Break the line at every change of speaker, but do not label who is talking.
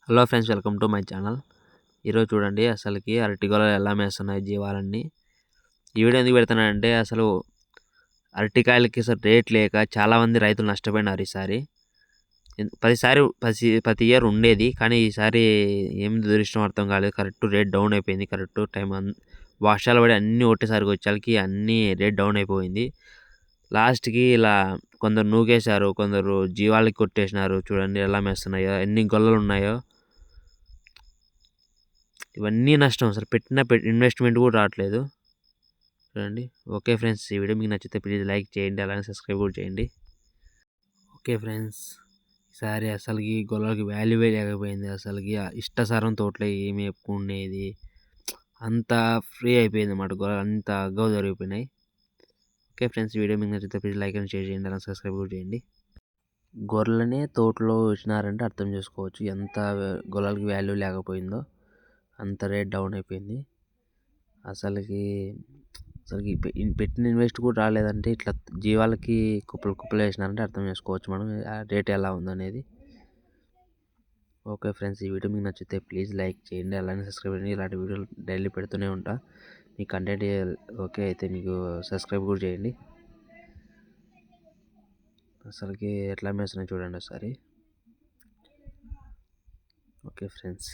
Hello friends, welcome to my channel. ఈరోజు చూడండి అసలుకి అరటి గొలలు ఎలా మేస్తున్నాయి జీవాలన్నీ. ఈ వీడియో ఎందుకు పెడుతున్నానంటే అసలు అరటికాయలకి అసలు రేట్ లేక చాలామంది రైతులు నష్టపోయినారు ఈసారి. ప్రతి ఇయర్ ఉండేది, కానీ ఈసారి ఏం దురదృష్టం అర్థం కాలేదు. కరెక్ట్ రేట్ డౌన్ అయిపోయింది. కరెక్ట్ టైం వర్షాలు పడి అన్నీ ఒకటేసారికి వచ్చేసరికి అన్నీ రేట్ డౌన్ అయిపోయింది. లాస్ట్కి ఇలా కొందరు నూకేశారు, కొందరు జీవాలకి కొట్టేసినారు. చూడండి ఎలా మేస్తున్నాయో, ఎన్ని గొల్లలు ఉన్నాయో. ఇవన్నీ నష్టం, అసలు పెట్టిన ఇన్వెస్ట్మెంట్ కూడా రావట్లేదు. చూడండి. ఓకే ఫ్రెండ్స్, ఈ వీడియో మీకు నచ్చితే ప్లీజ్ లైక్ చేయండి, అలానే సబ్స్క్రైబ్ కూడా చేయండి. ఓకే ఫ్రెండ్స్, ఈసారి అసలుకి గొల్లలకి వాల్యూవే లేకపోయింది. అసలుకి ఇష్టసారం తోటలో ఏమి ఎక్కువ ఉండేది, అంతా ఫ్రీ అయిపోయింది అన్నమాట. గొర్రెలు అంతా అగ్గవ జరిగిపోయినాయి. ఓకే ఫ్రెండ్స్, ఈ వీడియో మీకు నచ్చితే ప్లీజ్ లైక్ అండ్ షేర్ చేయండి, అలానే సబ్స్క్రైబ్ కూడా చేయండి. గొర్రెలనే తోటలో వచ్చినారంటే అర్థం చేసుకోవచ్చు ఎంత గొర్రెలకి వాల్యూ లేకపోయిందో. అంత రేట్ డౌన్ అయిపోయింది. అసలుకి పెట్టిన ఇన్వెస్ట్ కూడా రాలేదంటే ఇట్లా జీవాలకి కుప్పలు వేసినారంటే అర్థం చేసుకోవచ్చు మనం ఆ రేట్ ఎలా ఉందనేది. ఓకే ఫ్రెండ్స్, ఈ వీడియో మీకు నచ్చితే ప్లీజ్ లైక్ చేయండి, అలానే సబ్స్క్రైబ్ చేయండి. ఇలాంటి వీడియోలు డైలీ పెడుతూనే ఉంటా. మీ కంటెంట్ ఓకే అయితే మీకు సబ్స్క్రైబ్ కూడా చేయండి. అసలుకి ఎట్లా మేస్తున్నాయి చూడండి ఒకసారి. Okay friends.